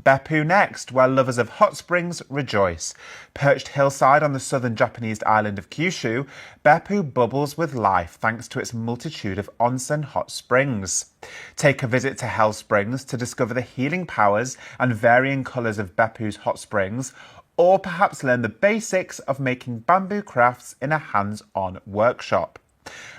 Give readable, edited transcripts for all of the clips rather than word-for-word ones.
Beppu next, where lovers of hot springs rejoice. Perched hillside on the southern Japanese island of Kyushu, Beppu bubbles with life thanks to its multitude of onsen hot springs. Take a visit to Hell Springs to discover the healing powers and varying colours of Beppu's hot springs, or perhaps learn the basics of making bamboo crafts in a hands-on workshop.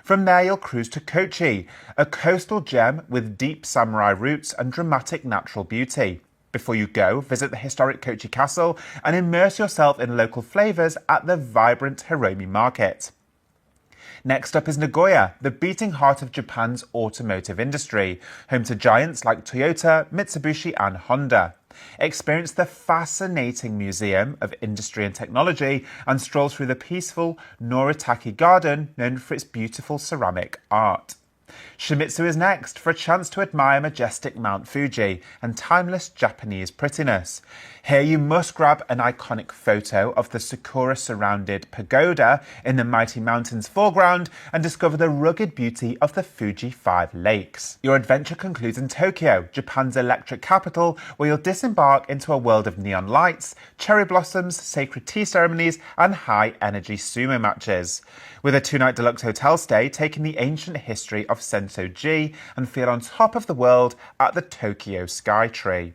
From there you'll cruise to Kochi, a coastal gem with deep samurai roots and dramatic natural beauty. Before you go, visit the historic Kochi Castle and immerse yourself in local flavours at the vibrant Hiromi Market. Next up is Nagoya, the beating heart of Japan's automotive industry, home to giants like Toyota, Mitsubishi and Honda. Experience the fascinating Museum of Industry and Technology and stroll through the peaceful Noritake Garden, known for its beautiful ceramic art. Shimizu is next for a chance to admire majestic Mount Fuji and timeless Japanese prettiness. Here you must grab an iconic photo of the sakura-surrounded pagoda in the mighty mountains foreground and discover the rugged beauty of the Fuji 5 lakes. Your adventure concludes in Tokyo, Japan's electric capital, where you'll disembark into a world of neon lights, cherry blossoms, sacred tea ceremonies and high-energy sumo matches. With a 2-night deluxe hotel stay, take in the ancient history of Sensoji and feel on top of the world at the Tokyo Skytree.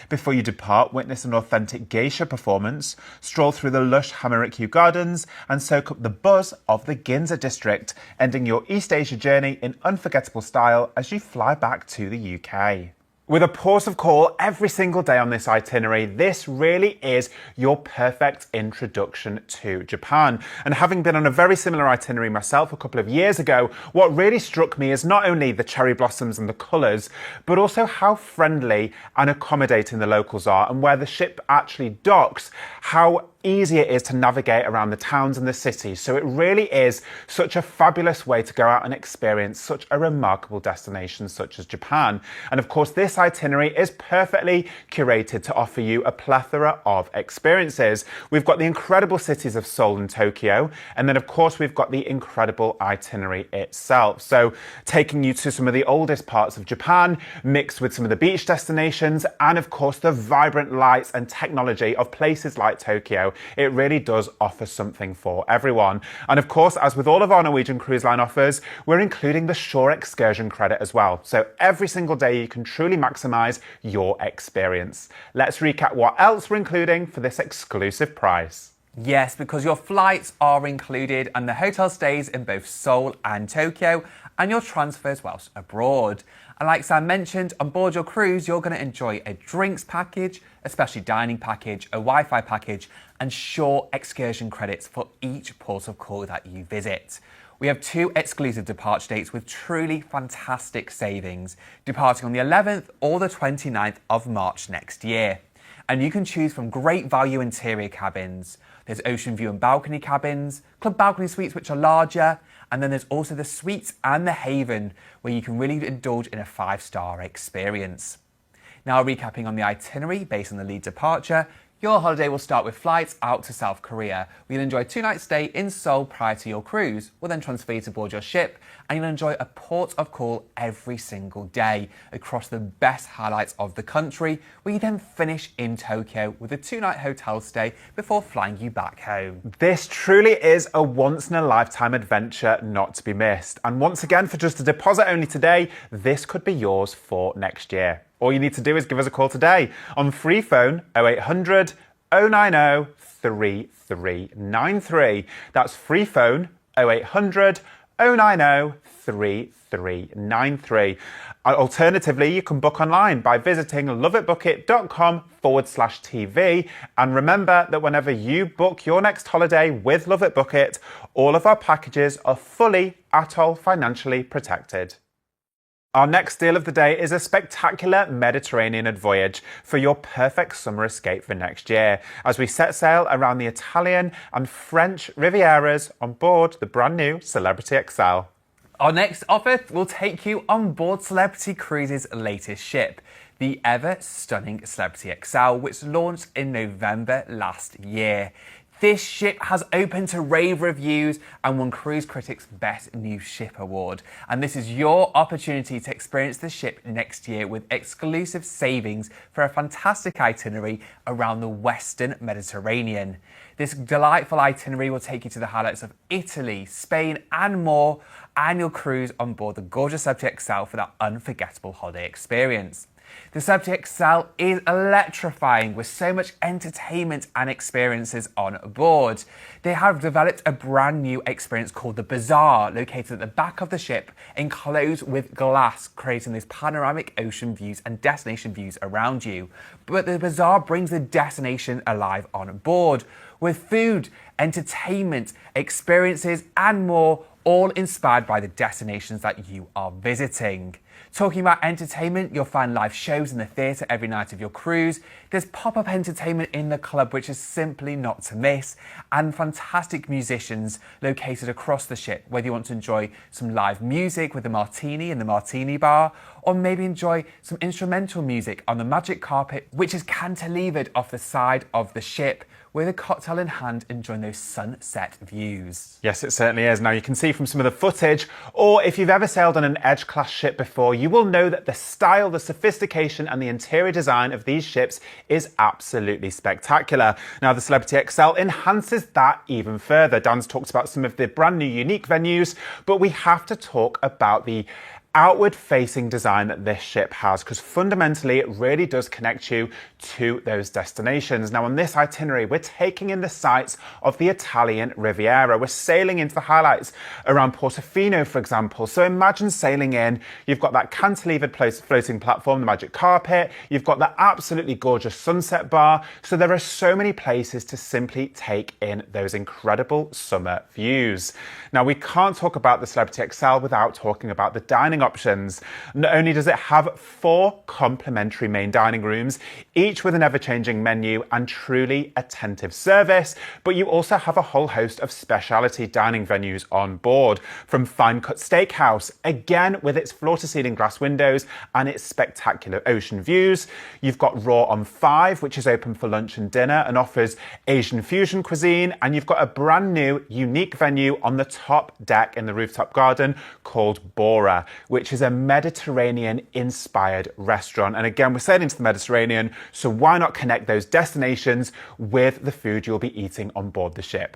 Before you depart, witness an authentic geisha performance, stroll through the lush Hamarikyu Gardens and soak up the buzz of the Ginza district, ending your East Asia journey in unforgettable style as you fly back to the UK. With a port of call every single day on this itinerary, this really is your perfect introduction to Japan. And having been on a very similar itinerary myself a couple of years ago, what really struck me is not only the cherry blossoms and the colours, but also how friendly and accommodating the locals are, and where the ship actually docks, how easy it is to navigate around the towns and the cities. So it really is such a fabulous way to go out and experience such a remarkable destination such as Japan. And of course, this itinerary is perfectly curated to offer you a plethora of experiences. We've got the incredible cities of Seoul and Tokyo, and then of course we've got the incredible itinerary itself. So taking you to some of the oldest parts of Japan, mixed with some of the beach destinations, and of course the vibrant lights and technology of places like Tokyo. It really does offer something for everyone. And of course, as with all of our Norwegian Cruise Line offers, we're including the shore excursion credit as well. So every single day you can truly maximize your experience. Let's recap what else we're including for this exclusive price. Yes, because your flights are included and the hotel stays in both Seoul and Tokyo, and your transfers whilst abroad. And like Sam mentioned, on board your cruise, you're going to enjoy a drinks package, a special dining package, a Wi-Fi package, and shore excursion credits for each port of call that you visit. We have 2 exclusive departure dates with truly fantastic savings, departing on the 11th or the 29th of March next year. And you can choose from great value interior cabins. There's ocean view and balcony cabins, club balcony suites which are larger, and then there's also the suites and the haven where you can really indulge in a 5-star experience. Now recapping on the itinerary based on the lead departure, your holiday will start with flights out to South Korea. You'll enjoy a 2-night stay in Seoul prior to your cruise. We'll then transfer you to board your ship and you'll enjoy a port of call every single day across the best highlights of the country, where you then finish in Tokyo with a 2-night hotel stay before flying you back home. This truly is a once-in-a-lifetime adventure not to be missed. And once again, for just a deposit only today, this could be yours for next year. All you need to do is give us a call today on free phone 0800 090 3393. That's free phone 0800 090 3393. Alternatively, you can book online by visiting loveitbookit.com/TV. And remember that whenever you book your next holiday with Love It Book It, all of our packages are fully ATOL financially protected. Our next deal of the day is a spectacular Mediterranean voyage for your perfect summer escape for next year, as we set sail around the Italian and French Rivieras on board the brand new Celebrity XL. Our next offer will take you on board Celebrity Cruises' latest ship, the ever-stunning Celebrity XL, which launched in November last year. This ship has opened to rave reviews and won Cruise Critics' Best New Ship Award. And this is your opportunity to experience the ship next year with exclusive savings for a fantastic itinerary around the Western Mediterranean. This delightful itinerary will take you to the highlights of Italy, Spain, and more, and you'll cruise on board the gorgeous Subject XL for that unforgettable holiday experience. The Subject XL is electrifying with so much entertainment and experiences on board. They have developed a brand new experience called the Bazaar, located at the back of the ship, enclosed with glass, creating these panoramic ocean views and destination views around you. But the Bazaar brings the destination alive on board, with food, entertainment, experiences, and more, all inspired by the destinations that you are visiting. Talking about entertainment, you'll find live shows in the theatre every night of your cruise. There's pop-up entertainment in the club, which is simply not to miss, and fantastic musicians located across the ship, whether you want to enjoy some live music with a martini in the martini bar, or maybe enjoy some instrumental music on the magic carpet, which is cantilevered off the side of the ship, with a cocktail in hand, enjoying those sunset views. Yes, it certainly is. Now, you can see from some of the footage, or if you've ever sailed on an Edge-class ship before, you will know that the style, the sophistication, and the interior design of these ships is absolutely spectacular. Now, the Celebrity XL enhances that even further. Dan's talked about some of the brand new unique venues, but we have to talk about the outward-facing design that this ship has, because fundamentally it really does connect you to those destinations. Now, on this itinerary, we're taking in the sights of the Italian Riviera. We're sailing into the highlights around Portofino, for example. So imagine sailing in, you've got that cantilevered floating platform, the magic carpet, you've got that absolutely gorgeous sunset bar. So there are so many places to simply take in those incredible summer views. Now, we can't talk about the Celebrity XL without talking about the dining options. Not only does it have 4 complimentary main dining rooms, each with an ever-changing menu and truly attentive service, but you also have a whole host of specialty dining venues on board, from Fine Cut Steakhouse, again with its floor-to-ceiling glass windows and its spectacular ocean views. You've got Raw on 5, which is open for lunch and dinner and offers Asian fusion cuisine, and you've got a brand new unique venue on the top deck in the rooftop garden called Bora, which is a Mediterranean-inspired restaurant. And again, we're sailing to the Mediterranean, so why not connect those destinations with the food you'll be eating on board the ship?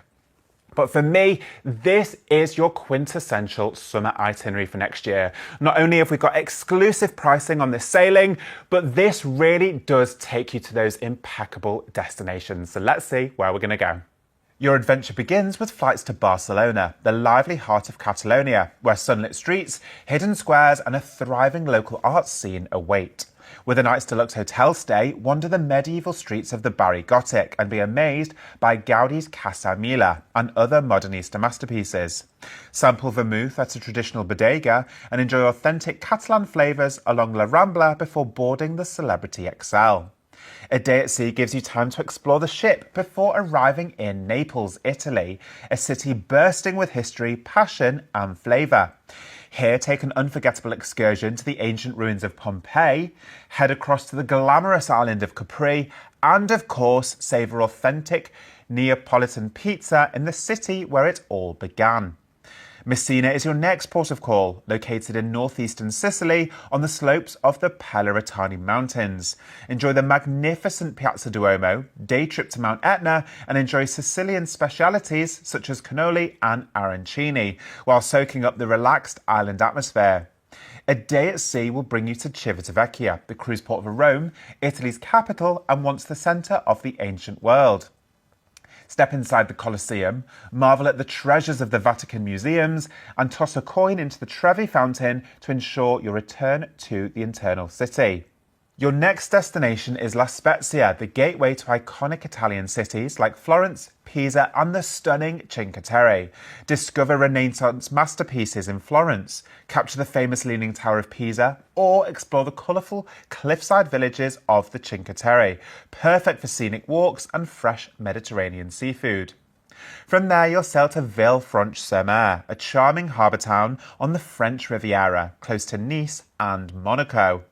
But for me, this is your quintessential summer itinerary for next year. Not only have we got exclusive pricing on this sailing, but this really does take you to those impeccable destinations. So let's see where we're going to go. Your adventure begins with flights to Barcelona, the lively heart of Catalonia, where sunlit streets, hidden squares, and a thriving local arts scene await. With a night's deluxe hotel stay, wander the medieval streets of the Barri Gothic and be amazed by Gaudi's Casa Mila and other modernista masterpieces. Sample vermouth at a traditional bodega and enjoy authentic Catalan flavours along La Rambla before boarding the Celebrity XL. A day at sea gives you time to explore the ship before arriving in Naples, Italy, a city bursting with history, passion and flavour. Here, take an unforgettable excursion to the ancient ruins of Pompeii, head across to the glamorous island of Capri, and of course, savour authentic Neapolitan pizza in the city where it all began. Messina is your next port of call, located in northeastern Sicily on the slopes of the Peloritani Mountains. Enjoy the magnificent Piazza Duomo, day trip to Mount Etna, and enjoy Sicilian specialities such as cannoli and arancini, while soaking up the relaxed island atmosphere. A day at sea will bring you to Civitavecchia, the cruise port of Rome, Italy's capital and once the centre of the ancient world. Step inside the Colosseum, marvel at the treasures of the Vatican museums, and toss a coin into the Trevi fountain to ensure your return to the Eternal City. Your next destination is La Spezia, the gateway to iconic Italian cities like Florence, Pisa and the stunning Cinque Terre. Discover Renaissance masterpieces in Florence, capture the famous Leaning Tower of Pisa, or explore the colourful cliffside villages of the Cinque Terre, perfect for scenic walks and fresh Mediterranean seafood. From there, you'll sail to Villefranche-sur-Mer, a charming harbour town on the French Riviera, close to Nice and Monaco.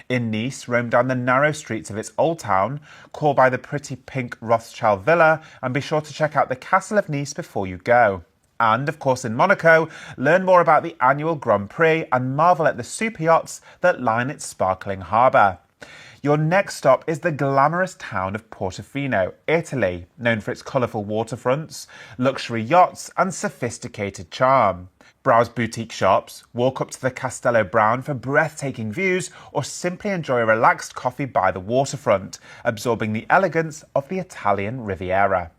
In Nice, roam down the narrow streets of its old town, call by the pretty pink Rothschild villa, and be sure to check out the Castle of Nice before you go. And, of course, in Monaco, learn more about the annual Grand Prix and marvel at the super yachts that line its sparkling harbour. Your next stop is the glamorous town of Portofino, Italy, known for its colourful waterfronts, luxury yachts and sophisticated charm. Browse boutique shops, walk up to the Castello Brown for breathtaking views, or simply enjoy a relaxed coffee by the waterfront, absorbing the elegance of the Italian Riviera.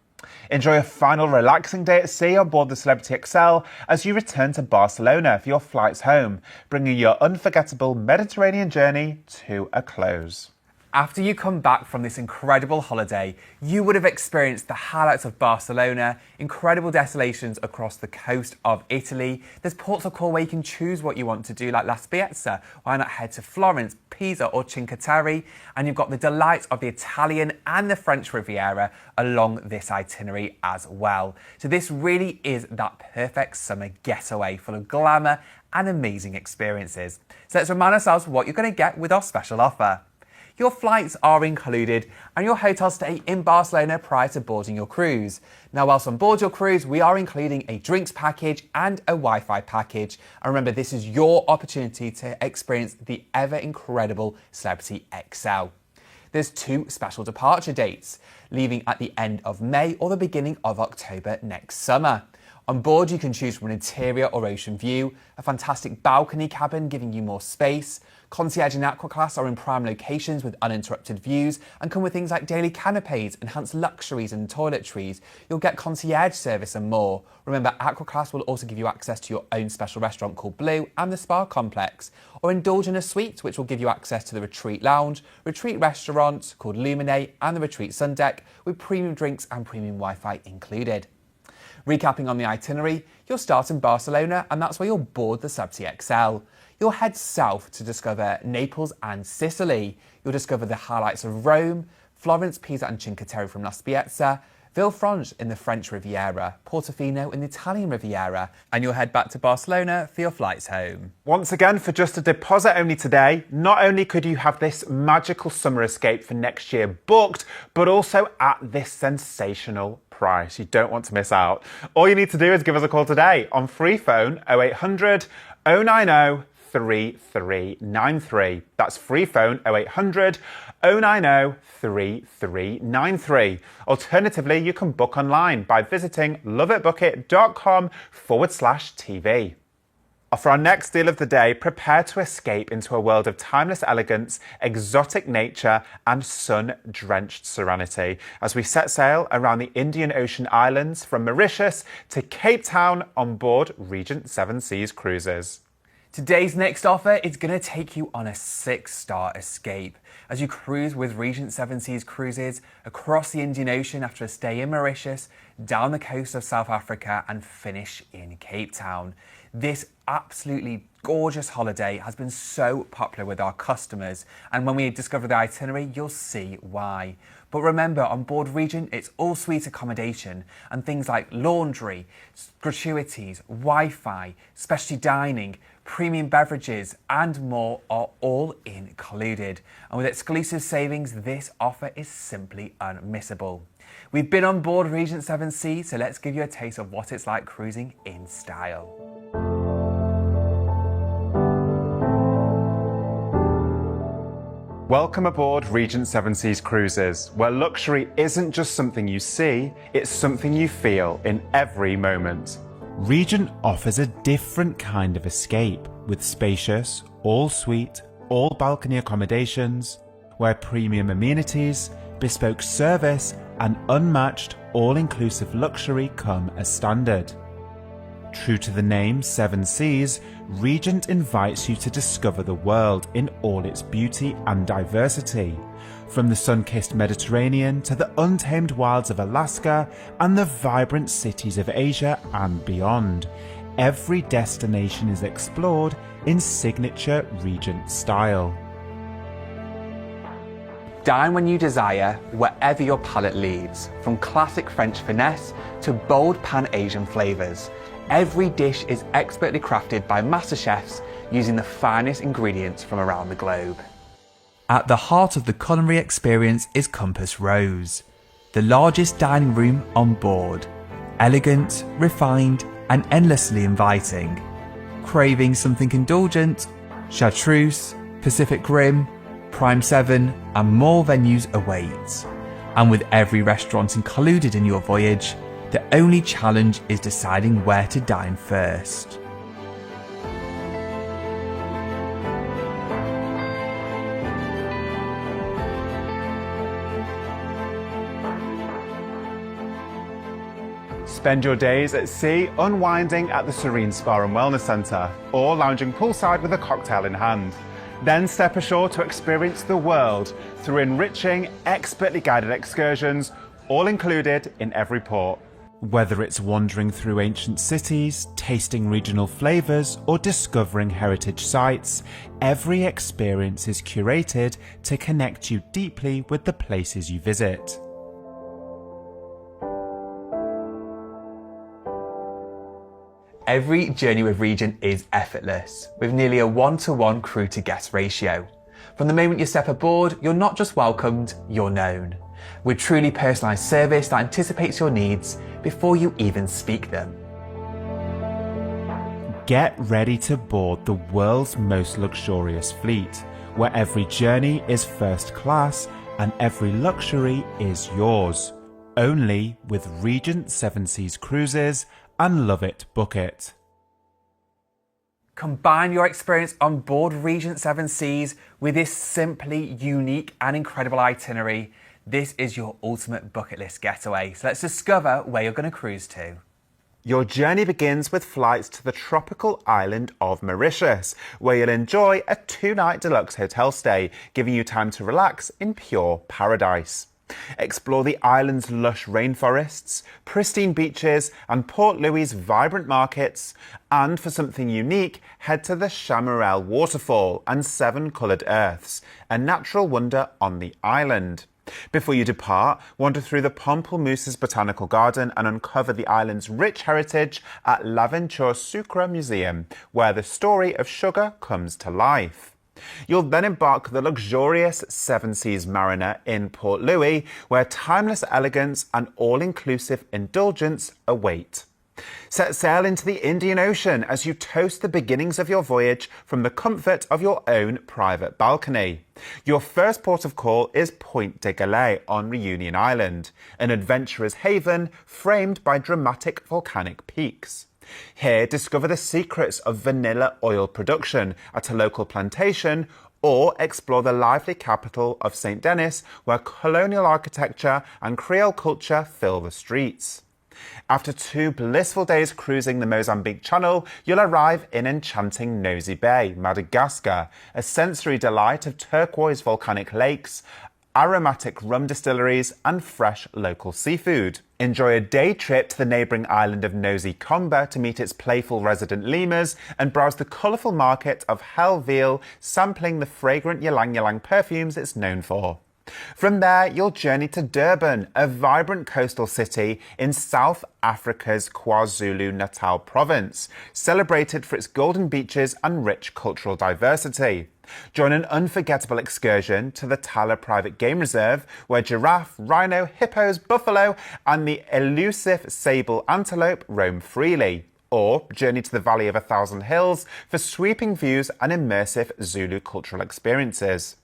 Enjoy a final relaxing day at sea on board the Celebrity XL as you return to Barcelona for your flights home, bringing your unforgettable Mediterranean journey to a close. After you come back from this incredible holiday, you would have experienced the highlights of Barcelona, incredible destinations across the coast of Italy. There's ports of call where you can choose what you want to do, like La Spiezza. Why not head to Florence, Pisa or Cinque Terre? And you've got the delights of the Italian and the French Riviera along this itinerary as well. So this really is that perfect summer getaway full of glamour and amazing experiences. So let's remind ourselves what you're going to get with our special offer. Your flights are included and your hotel stay in Barcelona prior to boarding your cruise. Now, whilst on board your cruise, we are including a drinks package and a Wi-Fi package. And remember, this is your opportunity to experience the ever incredible Celebrity XL. There's 2 special departure dates, leaving at the end of May or the beginning of October next summer. On board, you can choose from an interior or ocean view, a fantastic balcony cabin giving you more space. Concierge and Aqua Class are in prime locations with uninterrupted views and come with things like daily canapes, enhanced luxuries and toiletries. You'll get concierge service and more. Remember, Aqua Class will also give you access to your own special restaurant called Blue and the spa complex. Or indulge in a suite, which will give you access to the Retreat Lounge, Retreat Restaurant called Lumine and the Retreat Sun Deck with premium drinks and premium Wi-Fi included. Recapping on the itinerary, you'll start in Barcelona and that's where you'll board the Celebrity XL. You'll head south to discover Naples and Sicily. You'll discover the highlights of Rome, Florence, Pisa and Cinque Terre from La Spiezza, Villefranche in the French Riviera, Portofino in the Italian Riviera, and you'll head back to Barcelona for your flights home. Once again, for just a deposit only today, not only could you have this magical summer escape for next year booked, but also at this sensational price. You don't want to miss out. All you need to do is give us a call today on free phone 0800 090 3393. That's free phone 0800 090 3393. Alternatively, you can book online by visiting loveitbookit.com/TV. For our next deal of the day, prepare to escape into a world of timeless elegance, exotic nature and sun-drenched serenity as we set sail around the Indian Ocean islands from Mauritius to Cape Town on board Regent 7 Seas cruises. Today's next offer is going to take you on a 6-star escape as you cruise with Regent 7 Seas Cruises across the Indian Ocean after a stay in Mauritius, down the coast of South Africa and finish in Cape Town. This absolutely gorgeous holiday has been so popular with our customers, and when we discover the itinerary, you'll see why. But remember, on board Regent, it's all suite accommodation and things like laundry, gratuities, Wi-Fi, specialty dining, premium beverages and more are all included. And with exclusive savings, this offer is simply unmissable. We've been on board Regent 7 Seas, so let's give you a taste of what it's like cruising in style. Welcome aboard Regent 7 Seas Cruises, where luxury isn't just something you see, it's something you feel in every moment. Regent offers a different kind of escape with spacious, all-suite, all-balcony accommodations, where premium amenities, bespoke service and unmatched all-inclusive luxury come as standard. True to the name 7 Seas, Regent invites you to discover the world in all its beauty and diversity. From the sun-kissed Mediterranean to the untamed wilds of Alaska and the vibrant cities of Asia and beyond, every destination is explored in signature Regent style. Dine when you desire, wherever your palate leads, from classic French finesse to bold Pan-Asian flavours. Every dish is expertly crafted by master chefs using the finest ingredients from around the globe. At the heart of the culinary experience is Compass Rose, the largest dining room on board. Elegant, refined, and endlessly inviting. Craving something indulgent? Chartreuse, Pacific Rim, Prime 7, and more venues await. And with every restaurant included in your voyage, the only challenge is deciding where to dine first. Spend your days at sea unwinding at the Serene Spa and Wellness Centre, or lounging poolside with a cocktail in hand. Then step ashore to experience the world through enriching, expertly guided excursions, all included in every port. Whether it's wandering through ancient cities, tasting regional flavours, or discovering heritage sites, every experience is curated to connect you deeply with the places you visit. Every journey with Regent is effortless, with nearly a 1-to-1 crew to guest ratio. From the moment you step aboard, you're not just welcomed, you're known. With truly personalised service that anticipates your needs before you even speak them. Get ready to board the world's most luxurious fleet, where every journey is first class and every luxury is yours. Only with Regent 7 Seas Cruises and Love It, Book It. Combine your experience on board Regent 7 Seas with this simply unique and incredible itinerary. This is your ultimate bucket list getaway. So let's discover where you're going to cruise to. Your journey begins with flights to the tropical island of Mauritius, where you'll enjoy a 2-night deluxe hotel stay, giving you time to relax in pure paradise. Explore the island's lush rainforests, pristine beaches, and Port Louis's vibrant markets. And for something unique, head to the Chamarel Waterfall and 7 Coloured Earths, a natural wonder on the island. Before you depart, wander through the Pamplemousses Botanical Garden and uncover the island's rich heritage at L'Aventure Sucre Museum, where the story of sugar comes to life. You'll then embark the luxurious 7 Seas Mariner in Port Louis, where timeless elegance and all-inclusive indulgence await. Set sail into the Indian Ocean as you toast the beginnings of your voyage from the comfort of your own private balcony. Your first port of call is Point de Galet on Reunion Island, an adventurer's haven framed by dramatic volcanic peaks. Here, discover the secrets of vanilla oil production at a local plantation, or explore the lively capital of St. Denis, where colonial architecture and Creole culture fill the streets. After 2 blissful days cruising the Mozambique Channel, you'll arrive in enchanting Nosy Bay, Madagascar, a sensory delight of turquoise volcanic lakes, aromatic rum distilleries, and fresh local seafood. Enjoy a day trip to the neighbouring island of Nosy Comba to meet its playful resident lemurs and browse the colourful market of Hell Veal, sampling the fragrant ylang ylang perfumes it's known for. From there, you'll journey to Durban, a vibrant coastal city in South Africa's KwaZulu-Natal province, celebrated for its golden beaches and rich cultural diversity. Join an unforgettable excursion to the Tala Private Game Reserve, where giraffe, rhino, hippos, buffalo, and the elusive sable antelope roam freely. Or journey to the Valley of 1,000 Hills for sweeping views and immersive Zulu cultural experiences.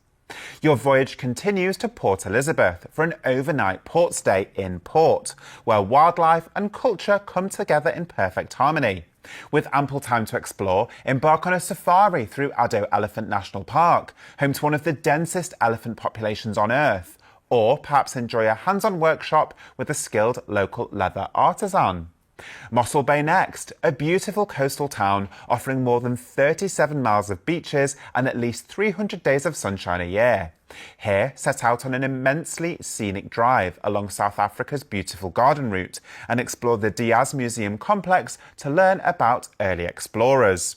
Your voyage continues to Port Elizabeth for an overnight port stay in port, where wildlife and culture come together in perfect harmony. With ample time to explore, embark on a safari through Addo Elephant National Park, home to one of the densest elephant populations on Earth, or perhaps enjoy a hands-on workshop with a skilled local leather artisan. Mossel Bay next, a beautiful coastal town offering more than 37 miles of beaches and at least 300 days of sunshine a year. Here, set out on an immensely scenic drive along South Africa's beautiful garden route and explore the Diaz Museum complex to learn about early explorers.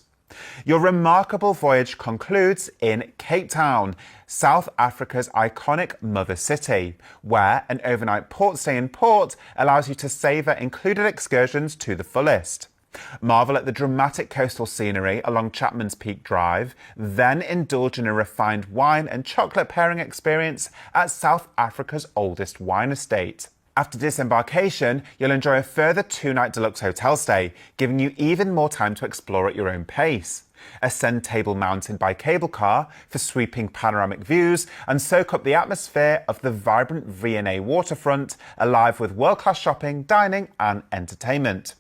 Your remarkable voyage concludes in Cape Town, South Africa's iconic mother city, where an overnight port stay in port allows you to savour included excursions to the fullest. Marvel at the dramatic coastal scenery along Chapman's Peak Drive, then indulge in a refined wine and chocolate pairing experience at South Africa's oldest wine estate. After disembarkation, you'll enjoy a further 2-night deluxe hotel stay, giving you even more time to explore at your own pace. Ascend Table Mountain by cable car for sweeping panoramic views and soak up the atmosphere of the vibrant V&A waterfront, alive with world-class shopping, dining and entertainment.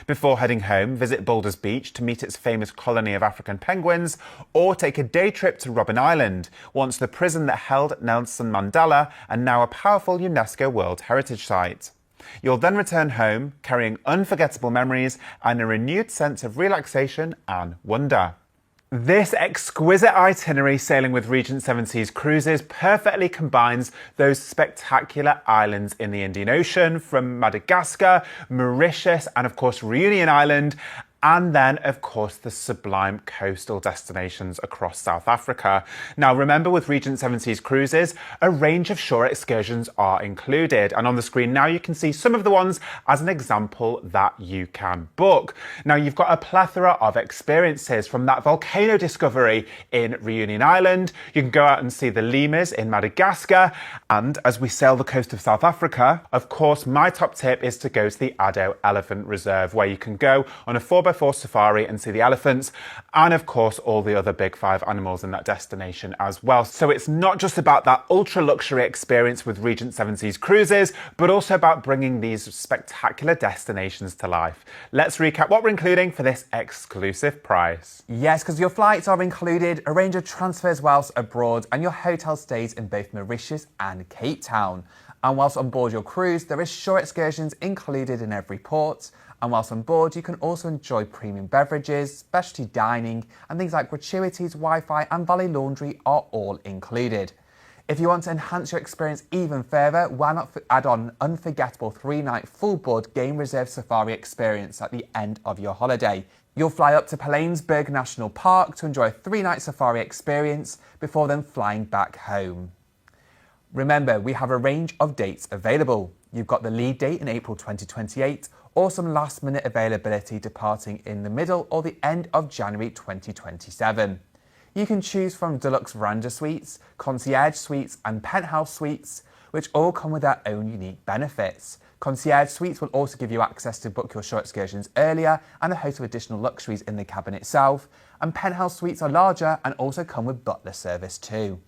Before heading home, visit Boulders Beach to meet its famous colony of African penguins, or take a day trip to Robben Island, once the prison that held Nelson Mandela and now a powerful UNESCO World Heritage Site. You'll then return home, carrying unforgettable memories and a renewed sense of relaxation and wonder. This exquisite itinerary sailing with Regent Seven Seas Cruises perfectly combines those spectacular islands in the Indian Ocean from Madagascar, Mauritius and of course Reunion Island, and then, of course, the sublime coastal destinations across South Africa. Now, remember, with Regent Seven Seas Cruises, a range of shore excursions are included. And on the screen now, you can see some of the ones as an example that you can book. Now, you've got a plethora of experiences, from that volcano discovery in Reunion Island. You can go out and see the lemurs in Madagascar. And as we sail the coast of South Africa, of course, my top tip is to go to the Addo Elephant Reserve, where you can go on a 4x4 safari and see the elephants, and of course all the other big 5 animals in that destination as well. So it's not just about that ultra luxury experience with Regent Seven Seas Cruises, but also about bringing these spectacular destinations to life. Let's recap what we're including for this exclusive price. Yes, because your flights are included, a range of transfers whilst abroad, and your hotel stays in both Mauritius and Cape Town. And whilst on board your cruise, there is shore excursions included in every port. And whilst on board, you can also enjoy premium beverages, specialty dining, and things like gratuities, Wi-Fi and valet laundry are all included. If you want to enhance your experience even further, why not add on an unforgettable 3-night full-board game reserve safari experience at the end of your holiday. You'll fly up to Pilanesberg National Park to enjoy a 3-night safari experience before then flying back home. Remember, we have a range of dates available. You've got the lead date in April 2028, or some last-minute availability departing in the middle or the end of January 2027. You can choose from deluxe veranda suites, concierge suites and penthouse suites, which all come with their own unique benefits. Concierge suites will also give you access to book your shore excursions earlier and a host of additional luxuries in the cabin itself, and penthouse suites are larger and also come with butler service too.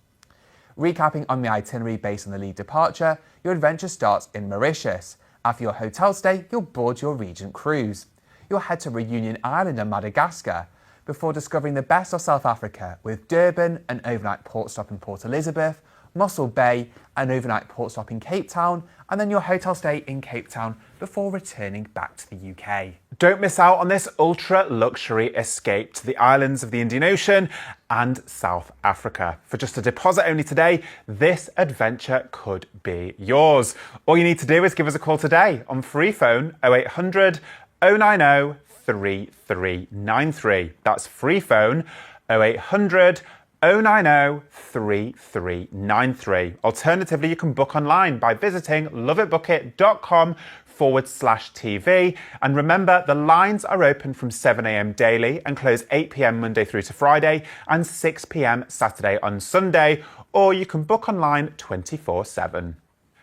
Recapping on the itinerary based on the lead departure, your adventure starts in Mauritius. After your hotel stay, you'll board your Regent cruise. You'll head to Reunion Island and Madagascar before discovering the best of South Africa with Durban, an overnight port stop in Port Elizabeth, Mossel Bay, an overnight port stop in Cape Town, and then your hotel stay in Cape Town before returning back to the UK. Don't miss out on this ultra luxury escape to the islands of the Indian Ocean and South Africa. For just a deposit only today, this adventure could be yours. All you need to do is give us a call today on free phone 0800 090 3393. That's free phone 0800 090 3393. Alternatively, you can book online by visiting loveitbookit.com/TV. And remember, the lines are open from 7 a.m. daily and close 8 p.m. Monday through to Friday and 6 p.m. Saturday and Sunday, or you can book online 24/7.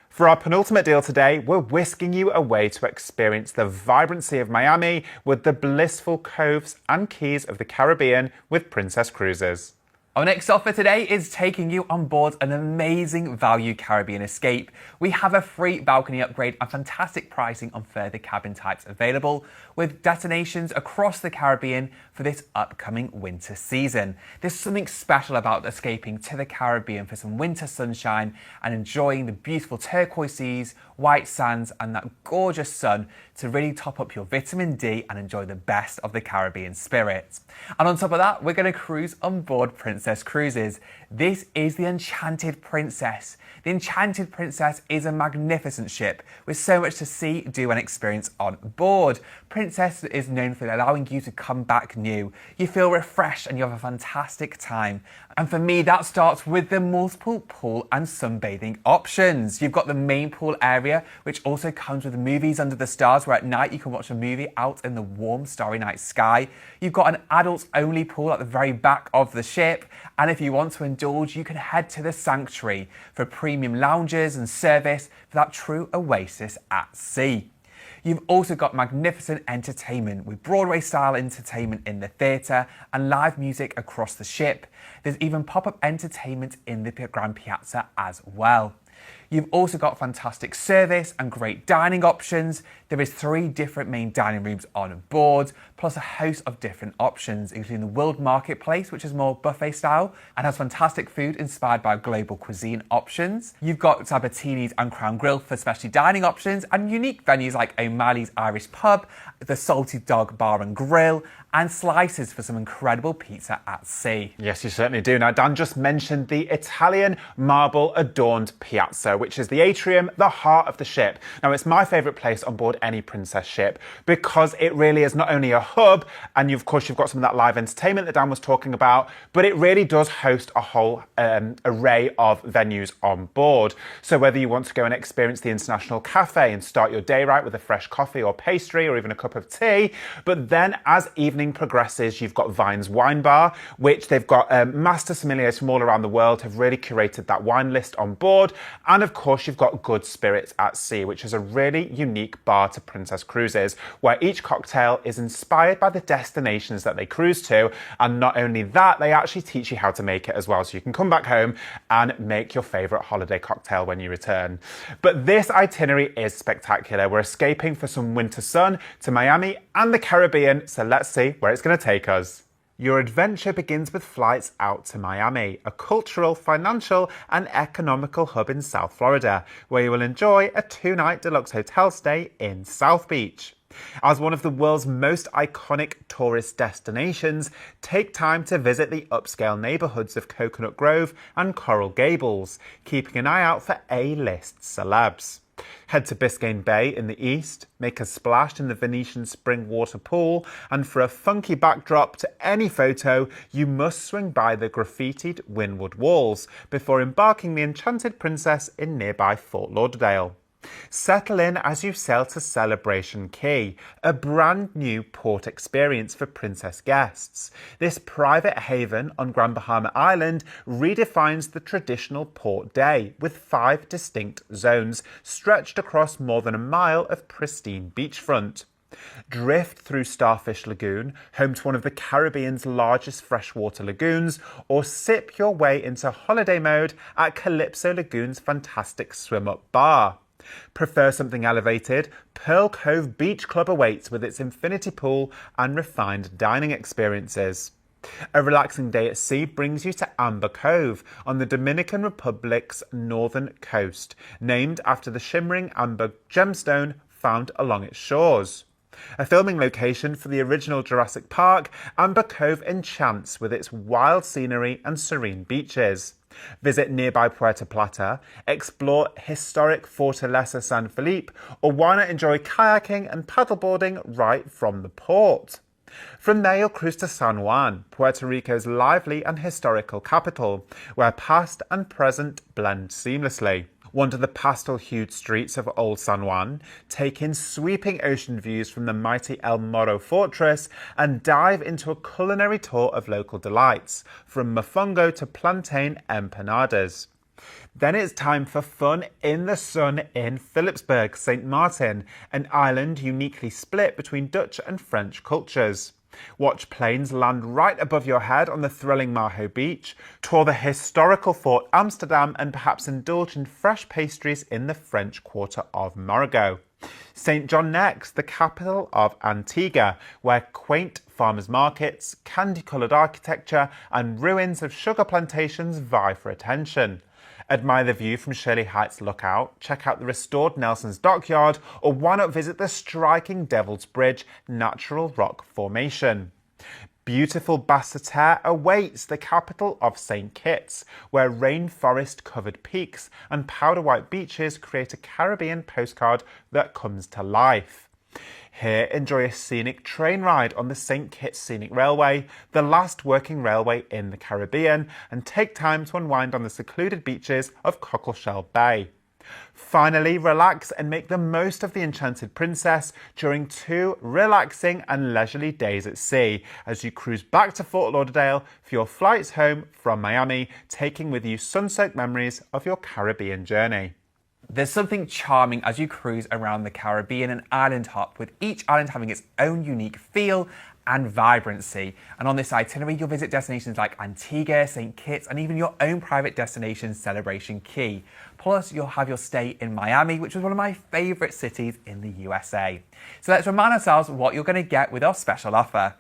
For our penultimate deal today, we're whisking you away to experience the vibrancy of Miami with the blissful coves and keys of the Caribbean with Princess Cruises. Our next offer today is taking you on board an amazing value Caribbean escape. We have a free balcony upgrade and fantastic pricing on further cabin types available, with destinations across the Caribbean for this upcoming winter season. There's something special about escaping to the Caribbean for some winter sunshine and enjoying the beautiful turquoise seas, white sands and that gorgeous sun to really top up your vitamin D and enjoy the best of the Caribbean spirit. And on top of that, we're going to cruise on board Princess Cruises. This is the Enchanted Princess. The Enchanted Princess is a magnificent ship with so much to see, do and experience on board. Princess is known for allowing you to come back new. You feel refreshed and you have a fantastic time. And for me, that starts with the multiple pool and sunbathing options. You've got the main pool area, which also comes with movies under the stars, where at night you can watch a movie out in the warm, starry night sky. You've got an adults-only pool at the very back of the ship. And if you want to indulge, you can head to the sanctuary for premium lounges and service for that true oasis at sea. You've also got magnificent entertainment with Broadway-style entertainment in the theatre and live music across the ship. There's even pop-up entertainment in the Grand Piazza as well. You've also got fantastic service and great dining options. There is 3 different main dining rooms on board, plus a host of different options, including the World Marketplace, which is more buffet style and has fantastic food inspired by global cuisine options. You've got Sabatini's and Crown Grill for specialty dining options, and unique venues like O'Malley's Irish Pub, the Salty Dog Bar and Grill, and Slices for some incredible pizza at sea. Yes, you certainly do. Now, Dan just mentioned the Italian marble-adorned piazza, which is the atrium, the heart of the ship. Now, it's my favourite place on board any Princess ship because it really is not only a hub, and of course you've got some of that live entertainment that Dan was talking about, but it really does host a whole array of venues on board. So whether you want to go and experience the International Cafe and start your day right with a fresh coffee or pastry or even a cup of tea, but then as evening progresses, you've got Vine's Wine Bar, which they've got master sommeliers from all around the world have really curated that wine list on board. And of course, you've got Good Spirits at Sea, which is a really unique bar to Princess cruises, where each cocktail is inspired by the destinations that they cruise to. And not only that, they actually teach you how to make it as well. So you can come back home and make your favorite holiday cocktail when you return. But this itinerary is spectacular. We're escaping for some winter sun to Miami and the Caribbean. So let's see where it's going to take us. Your adventure begins with flights out to Miami, a cultural, financial and economical hub in South Florida, where you will enjoy a 2-night deluxe hotel stay in South Beach. As one of the world's most iconic tourist destinations, take time to visit the upscale neighbourhoods of Coconut Grove and Coral Gables, keeping an eye out for A-list celebs. Head to Biscayne Bay in the east, make a splash in the Venetian spring water pool, and for a funky backdrop to any photo, you must swing by the graffitied Wynwood Walls before embarking the Enchanted Princess in nearby Fort Lauderdale. Settle in as you sail to Celebration Key, a brand new port experience for Princess guests. This private haven on Grand Bahama Island redefines the traditional port day with 5 distinct zones stretched across more than a mile of pristine beachfront. Drift through Starfish Lagoon, home to one of the Caribbean's largest freshwater lagoons, or sip your way into holiday mode at Calypso Lagoon's fantastic swim-up bar. Prefer something elevated? Pearl Cove Beach Club awaits with its infinity pool and refined dining experiences. A relaxing day at sea brings you to Amber Cove on the Dominican Republic's northern coast, named after the shimmering amber gemstone found along its shores. A filming location for the original Jurassic Park, Amber Cove enchants with its wild scenery and serene beaches. Visit nearby Puerto Plata, explore historic Fortaleza San Felipe, or why not enjoy kayaking and paddleboarding right from the port? From there, you'll cruise to San Juan, Puerto Rico's lively and historical capital, where past and present blend seamlessly. Wander the pastel-hued streets of Old San Juan, take in sweeping ocean views from the mighty El Morro Fortress, and dive into a culinary tour of local delights, from mofongo to plantain empanadas. Then it's time for fun in the sun in Philipsburg, St. Martin, an island uniquely split between Dutch and French cultures. Watch planes land right above your head on the thrilling Maho Beach, tour the historical Fort Amsterdam, and perhaps indulge in fresh pastries in the French Quarter of Marigot. St. John next, the capital of Antigua, where quaint farmers markets, candy-coloured architecture, and ruins of sugar plantations vie for attention. Admire the view from Shirley Heights Lookout, check out the restored Nelson's Dockyard, or why not visit the striking Devil's Bridge natural rock formation. Beautiful Basseterre awaits, the capital of St. Kitts, where rainforest-covered peaks and powder-white beaches create a Caribbean postcard that comes to life. Here, enjoy a scenic train ride on the St. Kitts Scenic Railway, the last working railway in the Caribbean, and take time to unwind on the secluded beaches of Cockleshell Bay. Finally, relax and make the most of the Enchanted Princess during 2 relaxing and leisurely days at sea as you cruise back to Fort Lauderdale for your flights home from Miami, taking with you sun-soaked memories of your Caribbean journey. There's something charming as you cruise around the Caribbean and island hop, with each island having its own unique feel and vibrancy. And on this itinerary, you'll visit destinations like Antigua, St. Kitts, and even your own private destination, Celebration Key. Plus, you'll have your stay in Miami, which was one of my favourite cities in the USA. So let's remind ourselves what you're going to get with our special offer.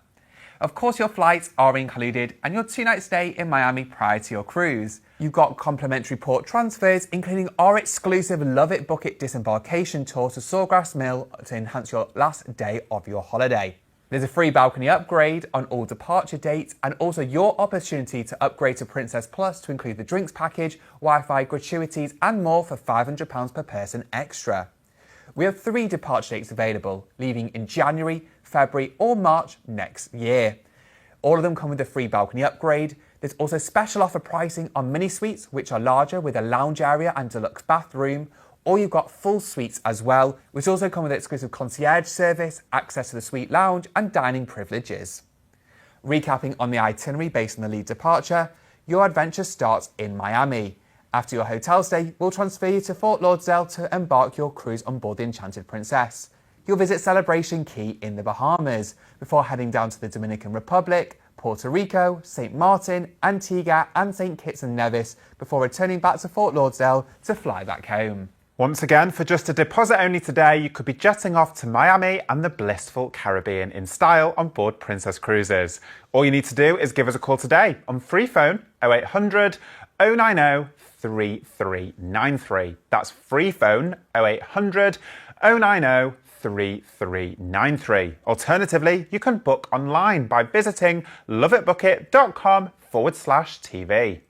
Of course, your flights are included and your 2-night stay in Miami prior to your cruise. You've got complimentary port transfers, including our exclusive Love It Book It disembarkation tour to Sawgrass Mill to enhance your last day of your holiday. There's a free balcony upgrade on all departure dates, and also your opportunity to upgrade to Princess Plus to include the drinks package, Wi-Fi, gratuities and more for £500 per person extra. We have 3 departure dates available, leaving in January, February or March next year. All of them come with a free balcony upgrade. There's also special offer pricing on mini suites, which are larger with a lounge area and deluxe bathroom, or you've got full suites as well, which also come with exclusive concierge service, access to the suite lounge and dining privileges. Recapping on the itinerary based on the lead departure, your adventure starts in Miami. After your hotel stay, we'll transfer you to Fort Lauderdale to embark your cruise on board the Enchanted Princess. You'll visit Celebration Key in the Bahamas, before heading down to the Dominican Republic, Puerto Rico, St. Martin, Antigua and St. Kitts and Nevis, before returning back to Fort Lauderdale to fly back home. Once again, for just a deposit only today, you could be jetting off to Miami and the blissful Caribbean in style on board Princess Cruises. All you need to do is give us a call today on free phone 0800 090 3393. That's free phone 0800 090 3393. Alternatively, you can book online by visiting loveitbookit.com/TV.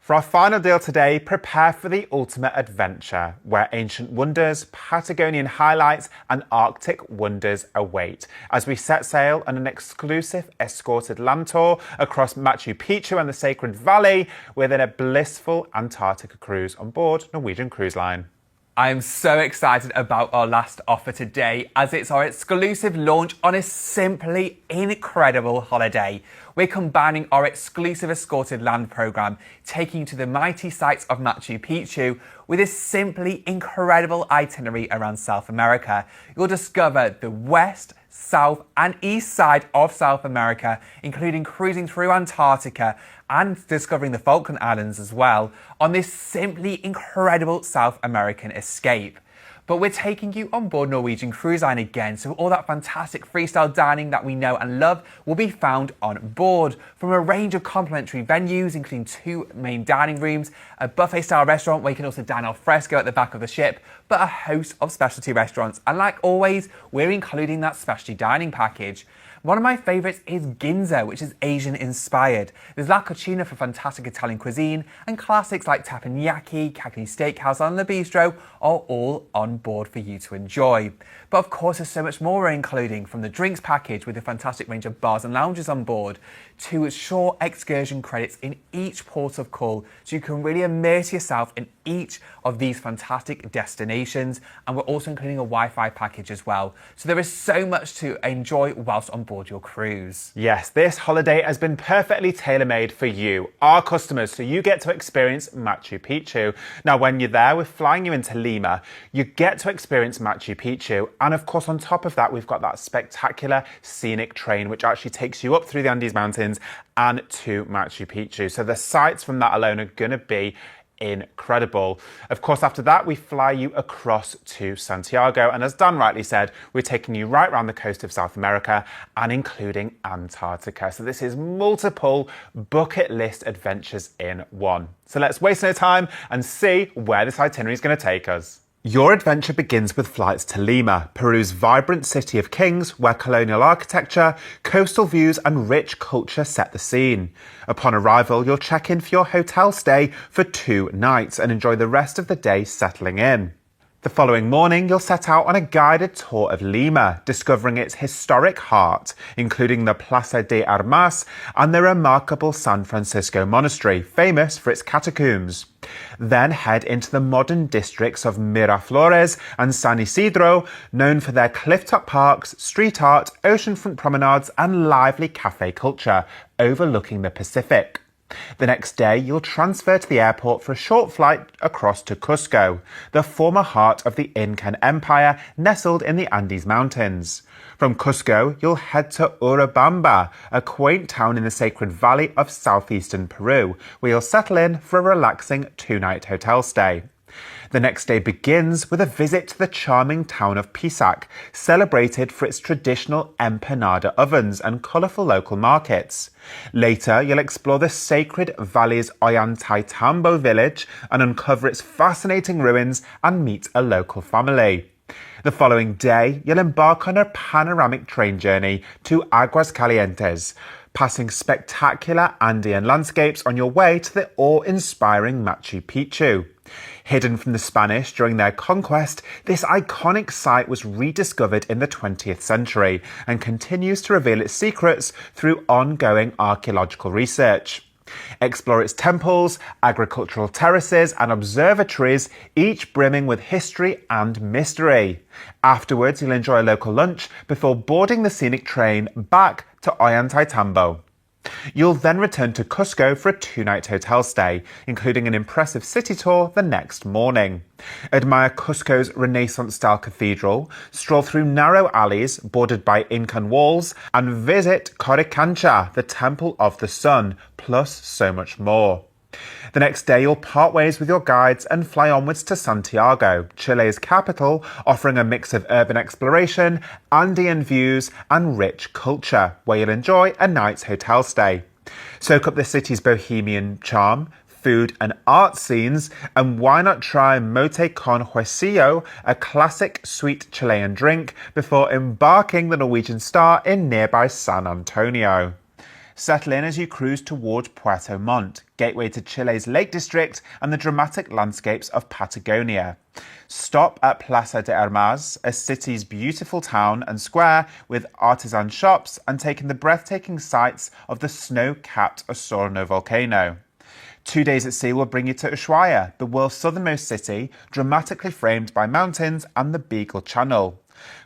For our final deal today, prepare for the ultimate adventure, where ancient wonders, Patagonian highlights and Arctic wonders await as we set sail on an exclusive escorted land tour across Machu Picchu and the Sacred Valley within a blissful Antarctica cruise on board Norwegian Cruise Line. I am so excited about our last offer today, as it's our exclusive launch on a simply incredible holiday. We're combining our exclusive escorted land program, taking you to the mighty sights of Machu Picchu, with a simply incredible itinerary around South America. You'll discover the west, south and east side of South America, including cruising through Antarctica and discovering the Falkland Islands as well, on this simply incredible South American escape. But we're taking you on board Norwegian Cruise Line again, so all that fantastic freestyle dining that we know and love will be found on board, from a range of complimentary venues, including 2 main dining rooms, a buffet-style restaurant where you can also dine al fresco at the back of the ship, but a host of specialty restaurants. And like always, we're including that specialty dining package. One of my favourites is Ginza, which is Asian inspired. There's La Cucina for fantastic Italian cuisine, and classics like Teppanyaki, Cagney Steakhouse and the Bistro are all on board for you to enjoy. But of course, there's so much more we're including, from the drinks package with a fantastic range of bars and lounges on board, to shore excursion credits in each port of call, so you can really immerse yourself in each of these fantastic destinations. And we're also including a Wi-Fi package as well. So there is so much to enjoy whilst on board your cruise. Yes, this holiday has been perfectly tailor-made for you, our customers, so you get to experience Machu Picchu. Now, when you're there, we're flying you into Lima. You get to experience Machu Picchu, and of course, on top of that, we've got that spectacular scenic train, which actually takes you up through the Andes Mountains and to Machu Picchu. So the sights from that alone are going to be incredible. Of course, after that, we fly you across to Santiago. And as Dan rightly said, we're taking you right around the coast of South America and including Antarctica. So this is multiple bucket list adventures in one. So let's waste no time and see where this itinerary is going to take us. Your adventure begins with flights to Lima, Peru's vibrant city of kings, where colonial architecture, coastal views, and rich culture set the scene. Upon arrival, you'll check in for your hotel stay for 2 nights and enjoy the rest of the day settling in. The following morning, you'll set out on a guided tour of Lima, discovering its historic heart, including the Plaza de Armas and the remarkable San Francisco Monastery, famous for its catacombs. Then head into the modern districts of Miraflores and San Isidro, known for their clifftop parks, street art, oceanfront promenades, and lively cafe culture, overlooking the Pacific. The next day, you'll transfer to the airport for a short flight across to Cusco, the former heart of the Incan Empire nestled in the Andes Mountains. From Cusco, you'll head to Urubamba, a quaint town in the Sacred Valley of southeastern Peru, where you'll settle in for a relaxing 2-night hotel stay. The next day begins with a visit to the charming town of Pisac, celebrated for its traditional empanada ovens and colourful local markets. Later, you'll explore the sacred Valley's Ollantaytambo village and uncover its fascinating ruins and meet a local family. The following day, you'll embark on a panoramic train journey to Aguas Calientes, passing spectacular Andean landscapes on your way to the awe-inspiring Machu Picchu. Hidden from the Spanish during their conquest, this iconic site was rediscovered in the 20th century and continues to reveal its secrets through ongoing archaeological research. Explore its temples, agricultural terraces, and observatories, each brimming with history and mystery. Afterwards, you'll enjoy a local lunch before boarding the scenic train back to Ollantaytambo. You'll then return to Cusco for a 2-night hotel stay, including an impressive city tour the next morning. Admire Cusco's Renaissance-style cathedral, stroll through narrow alleys bordered by Incan walls, and visit Coricancha, the Temple of the Sun, plus so much more. The next day, you'll part ways with your guides and fly onwards to Santiago, Chile's capital, offering a mix of urban exploration, Andean views, and rich culture, where you'll enjoy a night's hotel stay. Soak up the city's bohemian charm, food and art scenes, and why not try mote con huesillo, a classic sweet Chilean drink, before embarking the Norwegian Star in nearby San Antonio. Settle in as you cruise toward Puerto Montt, gateway to Chile's Lake District and the dramatic landscapes of Patagonia. Stop at Plaza de Armas, a city's beautiful town and square with artisan shops, and take in the breathtaking sights of the snow-capped Osorno volcano. 2 days at sea will bring you to Ushuaia, the world's southernmost city, dramatically framed by mountains and the Beagle Channel.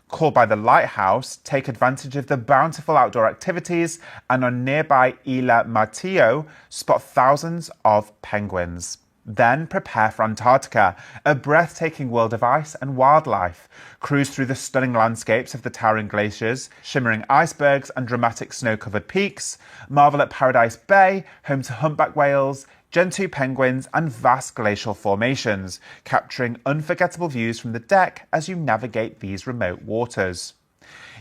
Called by the lighthouse, take advantage of the bountiful outdoor activities, and on nearby Isla Matillo, spot thousands of penguins. Then prepare for Antarctica, a breathtaking world of ice and wildlife. Cruise through the stunning landscapes of the towering glaciers, shimmering icebergs, and dramatic snow-covered peaks. Marvel at Paradise Bay, home to humpback whales, Gentoo penguins, and vast glacial formations, capturing unforgettable views from the deck as you navigate these remote waters.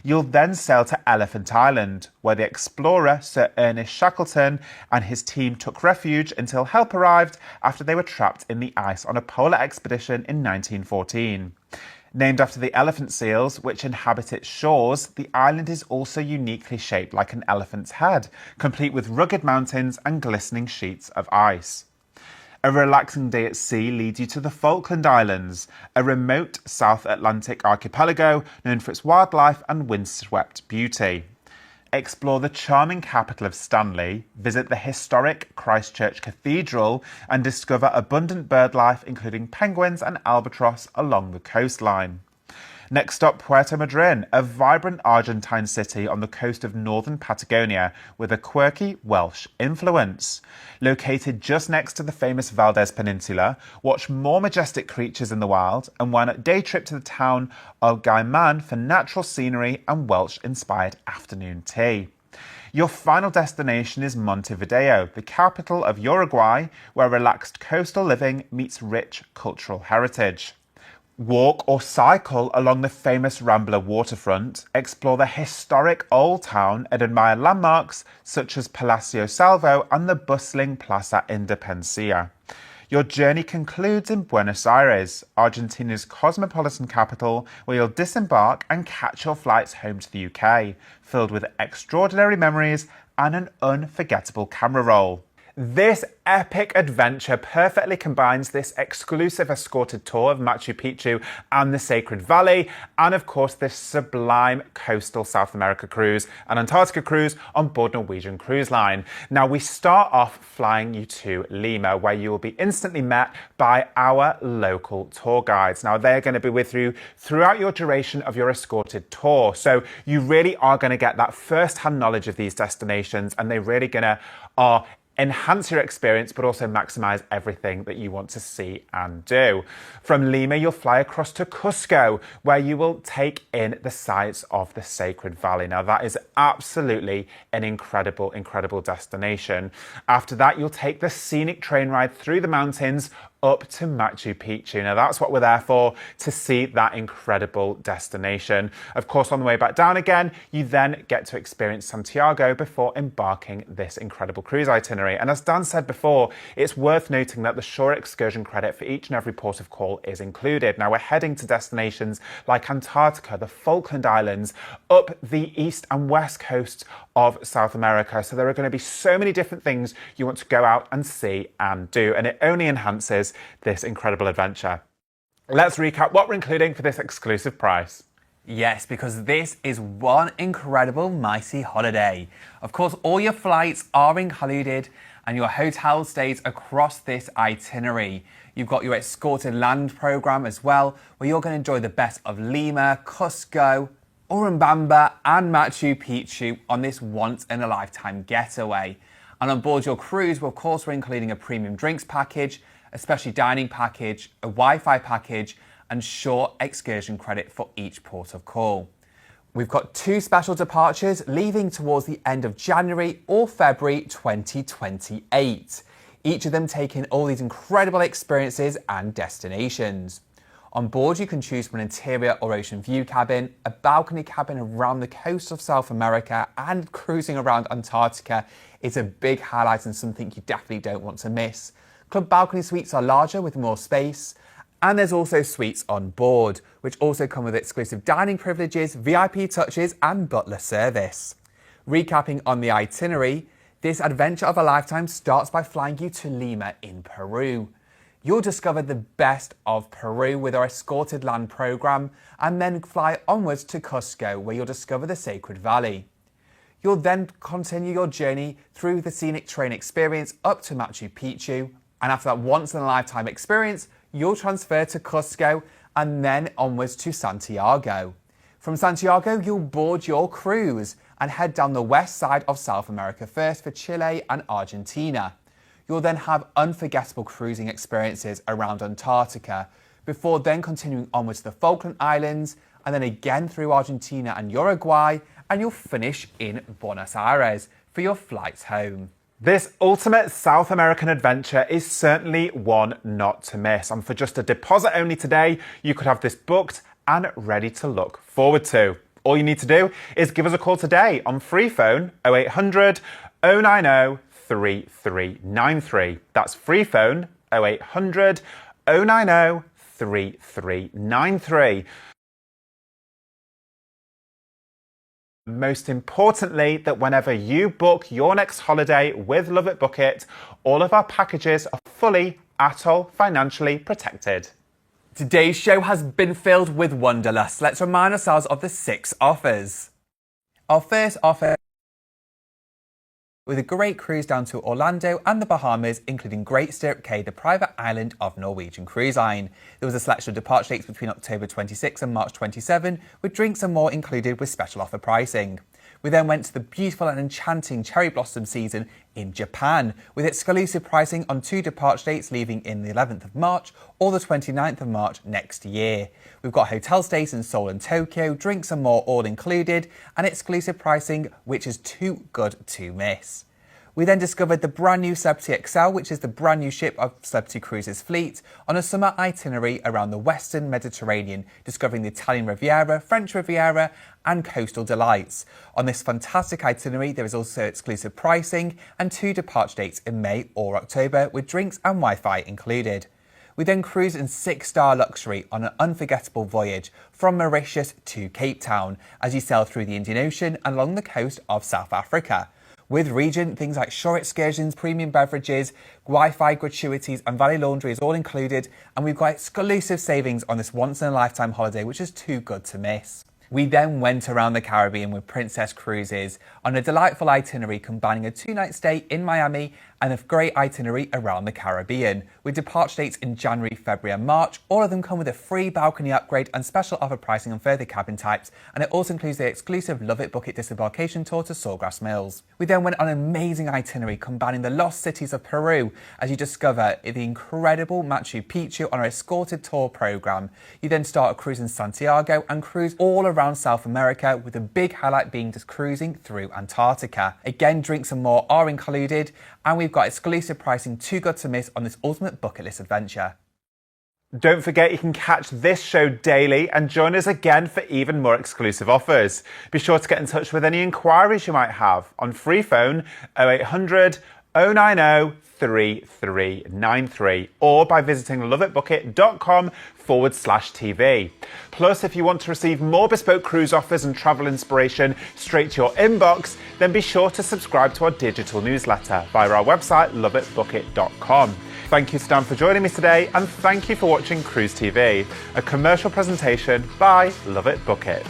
You'll then sail to Elephant Island, where the explorer Sir Ernest Shackleton and his team took refuge until help arrived after they were trapped in the ice on a polar expedition in 1914. Named after the elephant seals which inhabit its shores, the island is also uniquely shaped like an elephant's head, complete with rugged mountains and glistening sheets of ice. A relaxing day at sea leads you to the Falkland Islands, a remote South Atlantic archipelago known for its wildlife and windswept beauty. Explore the charming capital of Stanley, visit the historic Christchurch Cathedral, and discover abundant birdlife including penguins and albatross along the coastline. Next stop, Puerto Madryn, a vibrant Argentine city on the coast of northern Patagonia with a quirky Welsh influence. Located just next to the famous Valdez Peninsula, watch more majestic creatures in the wild, and why not day trip to the town of Gaiman for natural scenery and Welsh-inspired afternoon tea. Your final destination is Montevideo, the capital of Uruguay, where relaxed coastal living meets rich cultural heritage. Walk or cycle along the famous Rambla waterfront, explore the historic Old Town and admire landmarks such as Palacio Salvo and the bustling Plaza Independencia. Your journey concludes in Buenos Aires, Argentina's cosmopolitan capital, where you'll disembark and catch your flights home to the UK, filled with extraordinary memories and an unforgettable camera roll. This epic adventure perfectly combines this exclusive escorted tour of Machu Picchu and the Sacred Valley, and of course this sublime coastal South America cruise, an Antarctica cruise on board Norwegian Cruise Line. Now we start off flying you to Lima, where you will be instantly met by our local tour guides. Now they're going to be with you throughout your duration of your escorted tour, so you really are going to get that first-hand knowledge of these destinations, and they really are enhance your experience, but also maximize everything that you want to see and do. From Lima, you'll fly across to Cusco, where you will take in the sights of the Sacred Valley. Now, that is absolutely an incredible, incredible destination. After that, you'll take the scenic train ride through the mountains up to Machu Picchu. Now that's what we're there for, to see that incredible destination. Of course, on the way back down again, you then get to experience Santiago before embarking this incredible cruise itinerary. And as Dan said before, it's worth noting that the shore excursion credit for each and every port of call is included. Now we're heading to destinations like Antarctica, the Falkland Islands, up the east and west coasts of South America. So there are going to be so many different things you want to go out and see and do, and it only enhances this incredible adventure. Let's recap what we're including for this exclusive price. Yes, because this is one incredible mighty holiday. Of course, all your flights are included and your hotel stays across this itinerary. You've got your escorted land program as well, where you're going to enjoy the best of Lima, Cusco, Urubamba and Machu Picchu on this once-in-a-lifetime getaway. And on board your cruise, of course, we're including a premium drinks package, a special dining package, a Wi-Fi package, and short excursion credit for each port of call. We've got 2 special departures leaving towards the end of January or February 2028, each of them taking all these incredible experiences and destinations. On board, you can choose from an interior or ocean view cabin, a balcony cabin around the coast of South America, and cruising around Antarctica is a big highlight and something you definitely don't want to miss. Club balcony suites are larger with more space, and there's also suites on board, which also come with exclusive dining privileges, VIP touches, and butler service. Recapping on the itinerary, this adventure of a lifetime starts by flying you to Lima in Peru. You'll discover the best of Peru with our escorted land program, and then fly onwards to Cusco, where you'll discover the Sacred Valley. You'll then continue your journey through the scenic train experience up to Machu Picchu, and after that once-in-a-lifetime experience, you'll transfer to Cusco and then onwards to Santiago. From Santiago, you'll board your cruise and head down the west side of South America first for Chile and Argentina. You'll then have unforgettable cruising experiences around Antarctica, before then continuing onwards to the Falkland Islands, and then again through Argentina and Uruguay, and you'll finish in Buenos Aires for your flights home. This ultimate South American adventure is certainly one not to miss, and for just a deposit only today, you could have this booked and ready to look forward to. All you need to do is give us a call today on free phone 0800 090 3393. That's free phone 0800 090 3393. Most importantly, that whenever you book your next holiday with Love It Book It, all of our packages are fully ATOL financially protected. Today's show has been filled with wanderlust. Let's remind ourselves of the 6 offers. Our first offer with a great cruise down to Orlando and the Bahamas, including Great Stirrup Cay, the private island of Norwegian Cruise Line. There was a selection of departure dates between October 26 and March 27, with drinks and more included with special offer pricing. We then went to the beautiful and enchanting cherry blossom season in Japan, with exclusive pricing on 2 departure dates leaving in the 11th of March or the 29th of March next year. We've got hotel stays in Seoul and Tokyo, drinks and more all included, and exclusive pricing which is too good to miss. We then discovered the brand new Celebrity Excel, which is the brand new ship of Celebrity Cruises fleet, on a summer itinerary around the Western Mediterranean, discovering the Italian Riviera, French Riviera, and coastal delights. On this fantastic itinerary, there is also exclusive pricing and 2 departure dates in May or October, with drinks and Wi-Fi included. We then cruised in 6-star luxury on an unforgettable voyage from Mauritius to Cape Town as you sail through the Indian Ocean and along the coast of South Africa. With Regent, things like shore excursions, premium beverages, Wi-Fi gratuities and valet laundry is all included, and we've got exclusive savings on this once-in-a-lifetime holiday, which is too good to miss. We then went around the Caribbean with Princess Cruises on a delightful itinerary combining a 2-night stay in Miami and a great itinerary around the Caribbean, with departure dates in January, February and March. All of them come with a free balcony upgrade and special offer pricing on further cabin types, and it also includes the exclusive Love It Bucket disembarkation tour to Sawgrass Mills. We then went on an amazing itinerary combining the lost cities of Peru as you discover the incredible Machu Picchu on our escorted tour program. You then start a cruise in Santiago and cruise all around South America, with the big highlight being just cruising through Antarctica. Again, drinks and more are included, and we've got exclusive pricing too good to miss on this ultimate bucket list adventure. Don't forget you can catch this show daily and join us again for even more exclusive offers. Be sure to get in touch with any inquiries you might have on free phone 0800 090 3393 or by visiting loveitbucket.com/TV. Plus, if you want to receive more bespoke cruise offers and travel inspiration straight to your inbox, then be sure to subscribe to our digital newsletter via our website loveitbucket.com. Thank you, Stan, for joining me today, and thank you for watching Cruise TV, a commercial presentation by Love It Bucket.